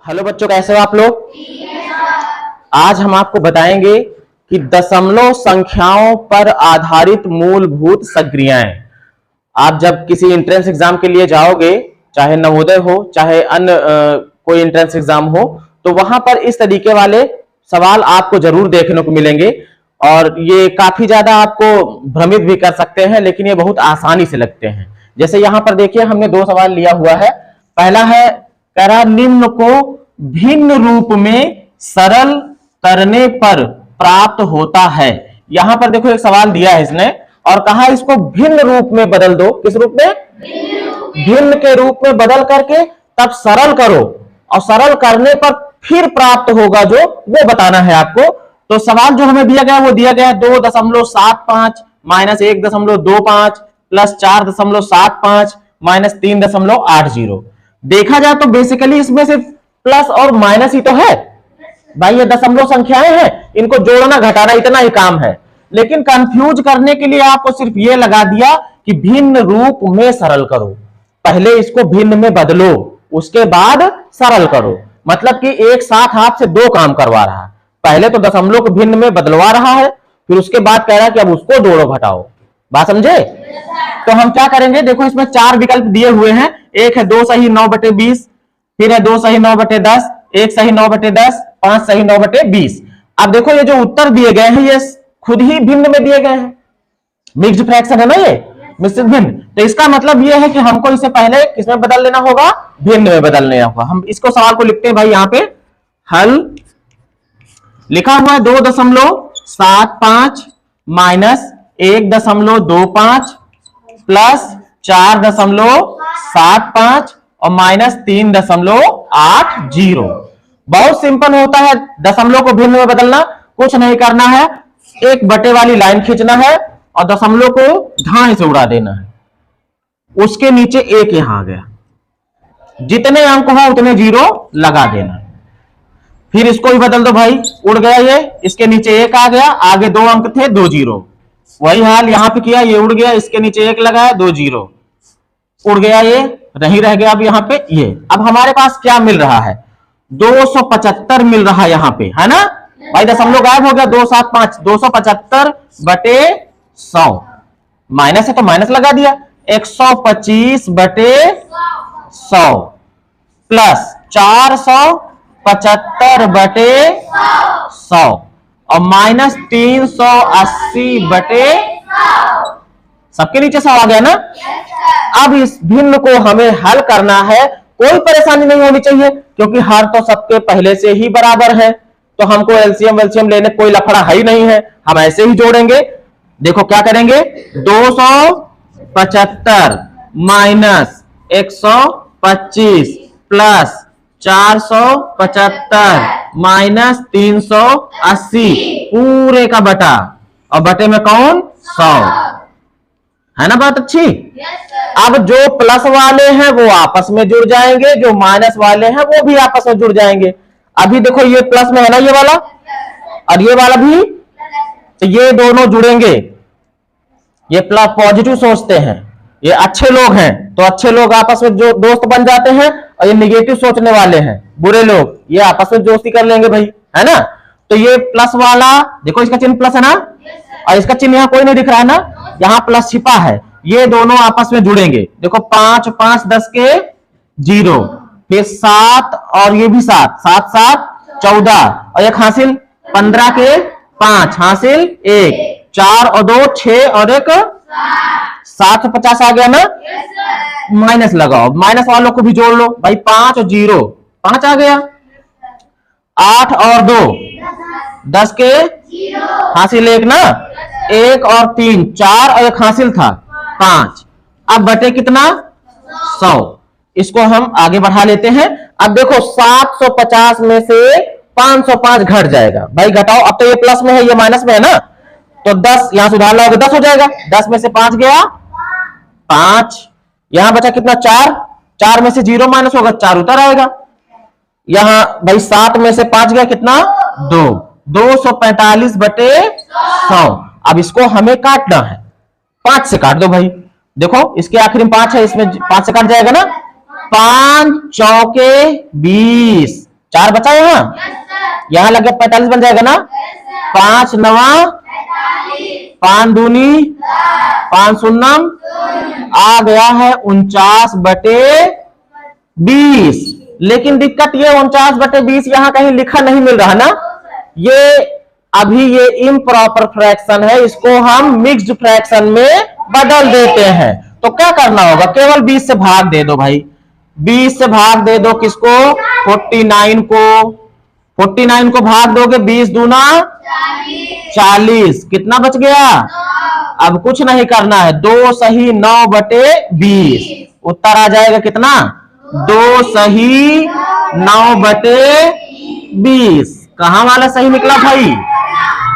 Hello बच्चों, कैसे हो आप लोग। आज हम आपको बताएंगे कि दशमलव संख्याओं पर आधारित मूलभूत संक्रियाएं। आप जब किसी एंट्रेंस एग्जाम के लिए जाओगे, चाहे नवोदय हो चाहे अन्य कोई एंट्रेंस एग्जाम हो, तो वहां पर इस तरीके वाले सवाल आपको जरूर देखने को मिलेंगे और ये काफी ज्यादा आपको भ्रमित भी कर सकते हैं, लेकिन ये बहुत आसानी से लगते हैं। जैसे यहां पर देखिए, हमने दो सवाल लिया हुआ है। पहला है, कह रहा निम्न को भिन्न रूप में सरल करने पर प्राप्त होता है। यहां पर देखो एक सवाल दिया है इसने और कहा इसको भिन्न रूप में बदल दो। किस रूप में? भिन्न के रूप में बदल करके तब सरल करो और सरल करने पर फिर प्राप्त होगा जो, वो बताना है आपको। तो सवाल जो हमें दिया गया वो दिया गया है 2.75 माइनस 1.25 प्लस 4.75 माइनस 3.80। देखा जाए तो बेसिकली इसमें सिर्फ प्लस और माइनस ही तो है भाई, ये दशमलव संख्याएं हैं, इनको जोड़ना घटाना इतना ही काम है। लेकिन कंफ्यूज करने के लिए आपको सिर्फ ये लगा दिया कि भिन्न रूप में सरल करो। पहले इसको भिन्न में बदलो, उसके बाद सरल करो। मतलब कि एक साथ आपसे दो काम करवा रहा है। पहले तो दशमलव को भिन्न में बदलवा रहा है, फिर उसके बाद कह रहा है कि अब उसको जोड़ो घटाओ। बात समझे? तो हम क्या करेंगे, देखो इसमें चार विकल्प दिए हुए हैं। एक है 2 सही 9/20, फिर है 2 सही 9/10, 1 सही 9/10, 5 सही 9/20। अब देखो ये जो उत्तर दिए गए हैं ये खुद ही भिन्न में दिए गए हैं। मिक्स्ड फ्रैक्शन है ना, ये मिश्रित भिन्न। तो इसका मतलब ये है कि हमको इसे पहले किसमें बदल लेना होगा? भिन्न में बदल लेना होगा। हम इसको सवाल को लिखते हैं भाई, यहां पे हल लिखा हुआ है 2.75 माइनस 1.25 प्लस 4.75 और माइनस 3.80। बहुत सिंपल होता है दशमलव को भिन्न में बदलना। कुछ नहीं करना है, एक बटे वाली लाइन खींचना है और दशमलव को धाए से उड़ा देना है। उसके नीचे एक यहां आ गया, जितने अंक हो उतने जीरो लगा देना। फिर इसको भी बदल दो भाई, उड़ गया ये, इसके नीचे एक आ गया, आगे दो अंक थे, 2 जीरो। वही हाल यहां पे किया, ये उड़ गया, इसके नीचे एक लगाया, 2 जीरो, उड़ गया, ये नहीं रह गया। अब यहाँ पे ये, अब हमारे पास क्या मिल रहा है? 275 मिल रहा है यहाँ पे, है ना भाई। दशमलव गायब हो गया, 275, 275/100 माइनस है तो माइनस लगा दिया, 125/100 प्लस 475/100 और माइनस 380/100। सबके नीचे 100 आ गया ना। अब इस भिन्न को हमें हल करना है। कोई परेशानी नहीं होनी चाहिए क्योंकि हर तो सबके पहले से ही बराबर है, तो हमको एलसीएम वेलसीएम लेने कोई लफड़ा है ही नहीं है, हम ऐसे ही जोड़ेंगे। देखो क्या करेंगे, 275 माइनस 125 प्लस 475 माइनस 380 पूरे का बटा, और बटे में कौन? 100, है ना। बात अच्छी। अब जो प्लस वाले हैं वो आपस में जुड़ जाएंगे, जो माइनस वाले हैं वो भी आपस में जुड़ जाएंगे। अभी देखो ये प्लस में है ना, ये वाला और ये वाला भी, तो ये दोनों जुड़ेंगे। ये प्लस पॉजिटिव सोचते हैं, ये अच्छे लोग हैं, तो अच्छे लोग आपस में जो दोस्त बन जाते हैं, और ये निगेटिव सोचने वाले हैं, बुरे लोग, ये आपस में दोस्ती कर लेंगे भाई, है ना। तो ये प्लस वाला देखो, इसका चिन्ह प्लस है ना, और इसका चिन्ह यहाँ कोई नहीं दिख रहा है ना, यहाँ प्लस छिपा है। ये दोनों आपस में जुड़ेंगे। देखो 5 5 10 के 0, फिर 7 और ये भी 7, 7 7 14 और एक हासिल 15 के 5 हासिल 1, 4 और 2 6 और एक 750 आ गया ना। माइनस लगाओ, माइनस वालों को भी जोड़ लो भाई, 5 और 0 5 आ गया, 8 और 2 10 के हासिल 1 ना, 1 और 3 4 और एक हासिल था 5। अब बटे कितना? 100। इसको हम आगे बढ़ा लेते हैं। अब देखो 750 में से 505 घट जाएगा भाई, घटाओ। अब तो ये प्लस में है, ये माइनस में है ना, तो 10 यहां सुधार लोगे 10 हो जाएगा। 10 में से 5 गया 5, यहां बचा कितना? 4, 4 में से 0 माइनस होगा, 4 उतर आएगा। यहां भाई 7 में से 5 गया कितना? 2, 245/100। अब इसको हमें काटना है, 5 से काट दो भाई। देखो इसके आखिरी में 5 है, इसमें 5 से काट जाएगा ना। 5 चौके 20, 4 बचा यहाँ लग गया 45 बन जाएगा ना। 5 नवा 5 दूनी 5 शून्यम आ गया है 49/20। लेकिन दिक्कत ये 49/20 यहाँ कहीं लिखा नहीं मिल रहा ना। ये अभी ये इम्प्रॉपर फ्रैक्शन है, इसको हम मिक्स्ड फ्रैक्शन में बदल देते हैं। तो क्या करना होगा, केवल 20 से भाग दे दो भाई। 20 से भाग दे दो किसको, 49 को। 49 को भाग दोगे 20 दूना 40, कितना बच गया। अब कुछ नहीं करना है, 2 सही 9/20 उत्तर आ जाएगा कितना, 2 सही 9/20। कहां वाला सही निकला भाई,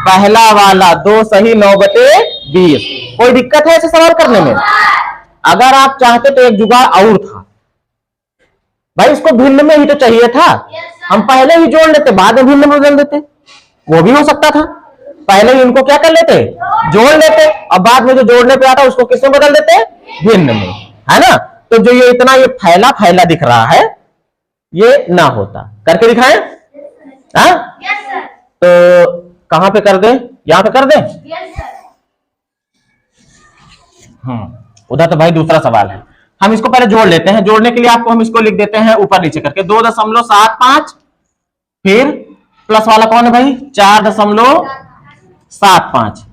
पहला वाला 2 सही 9/20। कोई दिक्कत है ऐसे सवाल करने में। अगर आप चाहते तो एक जुगाड़ और था भाई, इसको भिन्न में ही तो चाहिए था, हम पहले ही जोड़ लेते बाद में भिन्न में बदल देते, वो भी हो सकता था। पहले ही इनको क्या कर लेते, जोड़ लेते, और बाद में जो जोड़ने पे आता उसको किसमें बदल देते, भिन्न में, है ना। तो जो ये इतना ये फैला फैला दिख रहा है ये ना होता। करके दिखाएं, हाँ तो कहां पे कर दे, यहां पे कर दे। उधर तो भाई दूसरा सवाल है, हम इसको पहले जोड़ लेते हैं। जोड़ने के लिए आपको हम इसको लिख देते हैं ऊपर नीचे करके 2.75, फिर प्लस वाला कौन है भाई 4.75।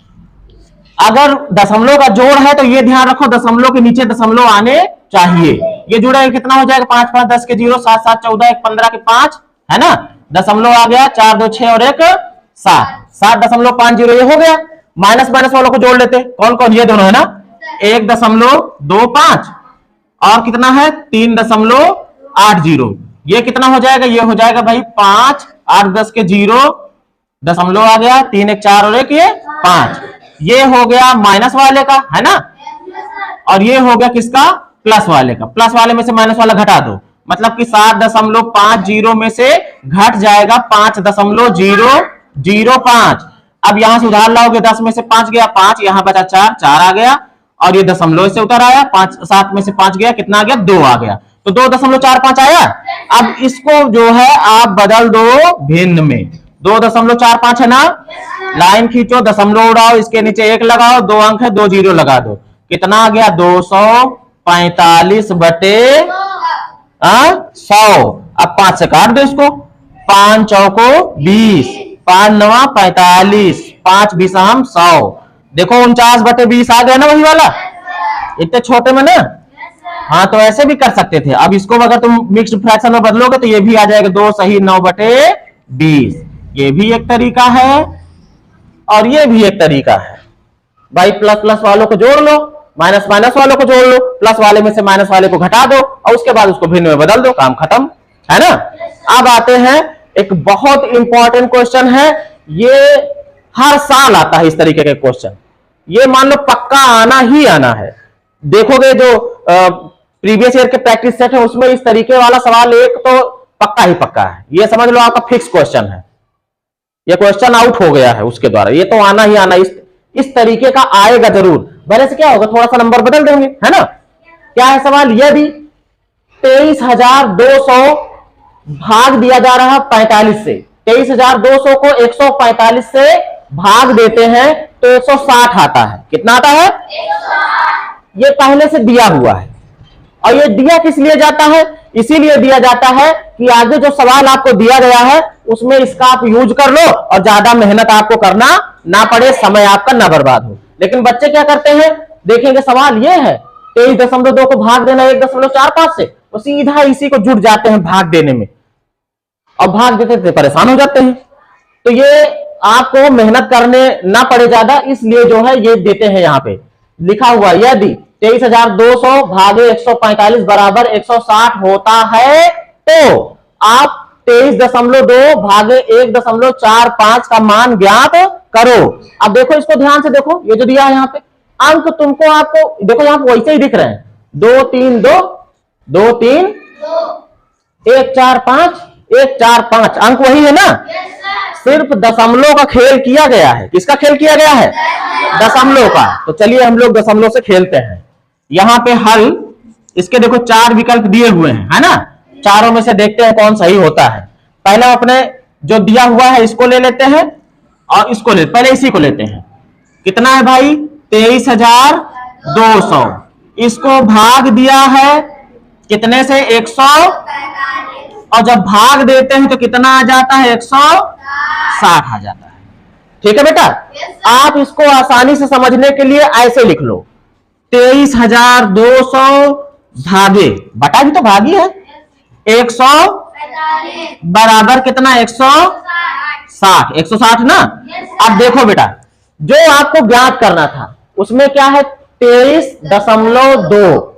अगर दशमलव का जोड़ है तो ये ध्यान रखो दशमलव के नीचे दशमलव आने चाहिए। ये जुड़ा है कितना हो जाएगा 5 5 10 के 0, 7 7 14 1 15 के 5, है ना। दशमलव आ गया 4 2 6 और 1 7, 7.50 ये हो गया। माइनस माइनस वालों को जोड़ लेते, कौन कौन, ये दोनों है ना। 1.25 और कितना है 3.80, ये कितना हो जाएगा, ये हो जाएगा भाई 5 8 10 के 0, दशमलव आ गया 3 1 4 और 1 ये 5। ये हो गया माइनस वाले का, है ना। और ये हो गया किसका, प्लस वाले का। प्लस वाले में से माइनस वाला घटा दो, मतलब कि 7.50 में से घट जाएगा 5.005। अब यहां से उधार लाओगे 10 में से 5 गया 5, यहां बचा 4 4 आ गया, और ये दशमलव से उतर आया 5 7 में से 5 गया, कितना आ गया 2 आ गया, तो 2.45 आया। अब इसको जो है आप बदल दो भिन्न में, 2.45 है ना। लाइन खींचो, दशमलव उड़ाओ, इसके नीचे 1 लगाओ, 2 अंक है 2 0 लगा दो, कितना आ गया 245/100। अब 5 से काट दो इसको, 5 चौको 20, 5 9 45, 5 20 100। देखो 49/20 आ गया ना वही वाला, इतने छोटे में ना। हाँ तो ऐसे भी कर सकते थे। अब इसको अगर तुम मिक्स्ड फ्रैक्शन में बदलोगे तो ये भी आ जाएगा 2 सही 9/20। ये भी एक तरीका है और ये भी एक तरीका है भाई। प्लस प्लस वालों को जोड़ लो, माइनस माइनस वालों को जोड़ लो, प्लस वाले में से माइनस वाले को घटा दो और उसके बाद उसको भिन्न में बदल दो, काम खत्म, है ना। अब आते हैं एक बहुत इंपॉर्टेंट क्वेश्चन है, ये हर साल आता है इस तरीके के क्वेश्चन, ये मान लो पक्का आना ही आना है। देखोगे जो प्रीवियस ईयर के प्रैक्टिस सेट है उसमें इस तरीके वाला सवाल एक तो पक्का ही पक्का है, ये समझ लो आपका फिक्स क्वेश्चन है, ये क्वेश्चन आउट हो गया है उसके द्वारा, ये तो आना ही आना, इस तरीके का आएगा जरूर। भले से क्या होगा, थोड़ा सा नंबर बदल देंगे, है ना। क्या है सवाल, यदि 23,200 भाग दिया जा रहा है 45 से, 23,200 को 145 से भाग देते हैं तो 160 आता है, कितना आता है 160। ये पहले से दिया हुआ है, और ये दिया किस लिए जाता है, इसीलिए दिया जाता है कि आगे जो सवाल आपको दिया गया है उसमें इसका आप यूज कर लो और ज्यादा मेहनत आपको करना ना पड़े, समय आपका ना बर्बाद हो। लेकिन बच्चे क्या करते हैं, देखेंगे सवाल ये है 23.2 को भाग देना 1.45 से, वो सीधा इसी को जुट जाते हैं भाग देने में, और भाग देते देते परेशान हो जाते हैं। तो ये आपको मेहनत करने ना पड़े ज्यादा, इसलिए जो है ये देते हैं। यहाँ पे लिखा हुआ यदि 23,200 भागे 145 बराबर 160 होता है तो आप 23.2 भागे 1.45 का मान ज्ञात करो। अब देखो इसको ध्यान से देखो, ये जो दिया है यहाँ पे अंक तुमको, आपको देखो यहाँ पे वैसे ही दिख रहे हैं, 2 3 2 2 3 1 4 5 1 4 5 अंक वही है ना। सिर्फ दशमलव का खेल किया गया है, किसका खेल किया गया है, दशमलव का। तो चलिए हम लोग दशमलव से खेलते हैं। यहाँ पे हल, इसके देखो 4 विकल्प दिए हुए हैं, है ना, चारों में से देखते हैं कौन सही होता है। पहले अपने जो दिया हुआ है इसको ले लेते हैं और इसको ले, पहले इसी को लेते हैं। कितना है भाई? 23,200। इसको भाग दिया है कितने से? 100। और जब भाग देते हैं तो कितना आ जाता है? 160 आ जाता है। ठीक है बेटा, आप इसको आसानी से समझने के लिए ऐसे लिख लो, 23,200 भागे, बटा भी तो भागी है, 100 बराबर कितना? 160। 160 ना। अब देखो बेटा, जो आपको ज्ञात करना था उसमें क्या है? 23.2।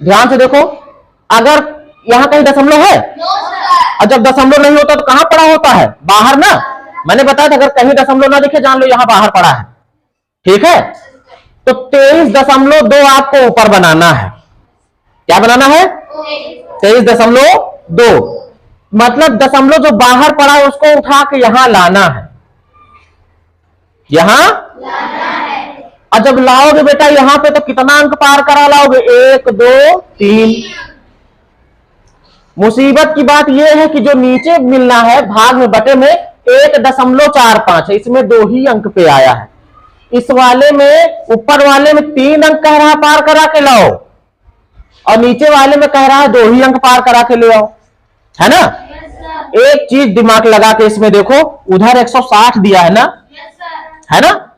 ध्यान से देखो, अगर यहां कहीं दशमलव है और जब दशमलव नहीं होता तो कहां पड़ा होता है? बाहर ना। मैंने बताया था अगर कहीं दशमलव ना दिखे जान लो यहां बाहर पड़ा है। ठीक है, तो 23.2 आपको ऊपर बनाना है। क्या बनाना है? 23.2। मतलब दशमलव जो बाहर पड़ा है उसको उठा के यहां लाना है, यहां और जब लाओगे बेटा यहां पे तो कितना अंक पार करा लाओगे? 1 2 3। मुसीबत की बात यह है कि जो नीचे मिलना है भाग में बटे में 1.45 है, इसमें 2 ही अंक पे आया है। इस वाले में, ऊपर वाले में 3 अंक कह रहा है पार करा के लाओ और नीचे वाले में कह रहा है 2 ही अंक पार करा के ले आओ, है ना। एक चीज दिमाग लगा के इसमें देखो, उधर 160 दिया है ना, है ना,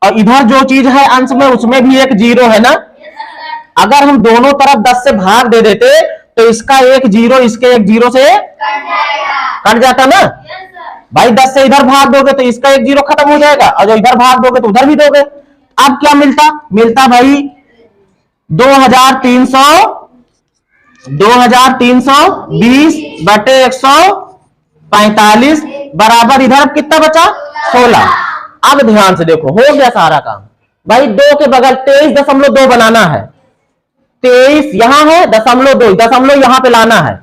और इधर जो चीज है अंश में उसमें भी एक 0 है ना। अगर हम दोनों तरफ 10 से भाग दे देते तो इसका एक 0 इसके एक 0 से कट जाता ना भाई। 10 से इधर भाग दोगे तो इसका एक 0 खत्म हो जाएगा और जो इधर भाग दोगे तो उधर भी दोगे। अब क्या मिलता? मिलता भाई 2320 बटे 145 बराबर इधर कितना बचा? 16। अब ध्यान से देखो, हो गया सारा काम भाई। 2 के बगल 23.2 बनाना है, 23 यहां है, 0.2 दशमलव यहां पे लाना है।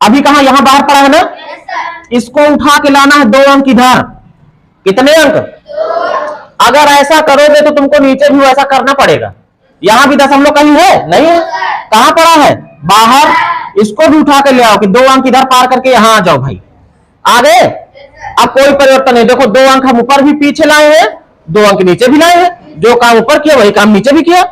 अभी कहां? यहां बाहर पड़ा है ना, इसको उठा के लाना है 2 अंक इधर। कितने अंक? अगर ऐसा करोगे तो तुमको नीचे भी वैसा करना पड़ेगा। यहां भी दशमलव कहीं है? नहीं है। कहां पड़ा है? बाहर। इसको भी उठा के ले आओ कि 2 अंक इधर पार करके यहां आ जाओ भाई। आ गए? अब कोई परिवर्तन नहीं। देखो 2 अंक हम ऊपर भी पीछे लाए हैं, 2 अंक नीचे भी लाए हैं। जो काम ऊपर किया वही काम नीचे भी किया,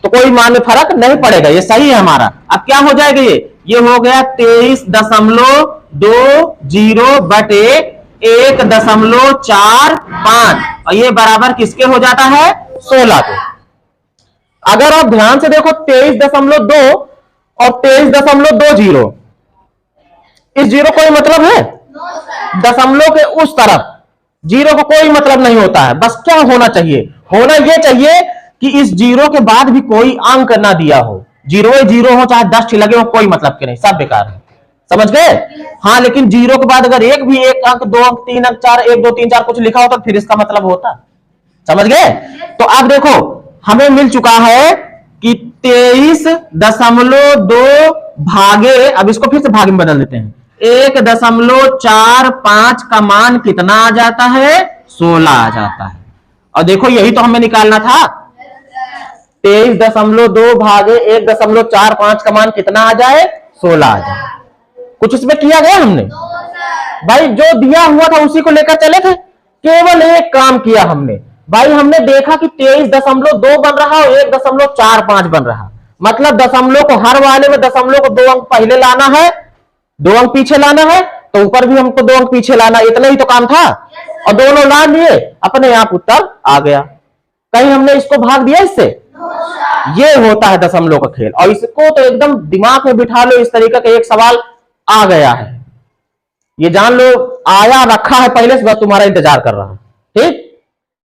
तो कोई मान में फर्क नहीं पड़ेगा, ये सही है हमारा। अब क्या हो जाएगा? ये हो गया 23.20 बटे 1.45 और ये बराबर किसके हो जाता है? 16 के। अगर आप ध्यान से देखो 23.2 और 23.20, इस 0 कोई मतलब है? दशमलव के उस तरफ 0 को कोई मतलब नहीं होता है। बस क्या होना चाहिए? होना यह चाहिए कि इस 0 के बाद भी कोई अंक ना दिया हो। 0 हो चाहे 10 लगे हो, कोई मतलब के नहीं, सब बेकार है। समझ गए? हाँ, लेकिन 0 के बाद अगर एक भी एक अंक, 2 अंक, 3 अंक, 4, 1 2 3 4 कुछ लिखा होता तो फिर इसका मतलब होता। समझ गए? तो अब देखो हमें मिल चुका है कि 23.2 भागे, अब इसको फिर से भागे में बदल देते हैं, 1.45 का मान कितना आ जाता है? 16 आ जाता है। और देखो यही तो हमें निकालना था। 23.2 भागे 1.45 का मान कितना आ जाए? 16 आ जाए। कुछ इसमें किया गया हमने? भाई जो दिया हुआ था उसी को लेकर चले थे। केवल एक काम किया हमने भाई, हमने देखा कि 23.2 बन रहा और 1.45 बन रहा। मतलब दशमलव को, हर वाले में दशमलव को 2 अंक पहले लाना है, 2 अंक पीछे लाना है, तो ऊपर भी हमको 2 अंक पीछे लाना। इतना ही तो काम था और दोनों ला लिए, अपने आप उत्तर आ गया। कहीं हमने इसको भाग दिया इससे? ये होता है दशमलव का खेल। और इसको तो एकदम दिमाग में बिठा लो, इस तरीके का एक सवाल आ गया है, ये जान लो आया रखा है पहले से, बस तुम्हारा इंतजार कर रहा है। ठीक।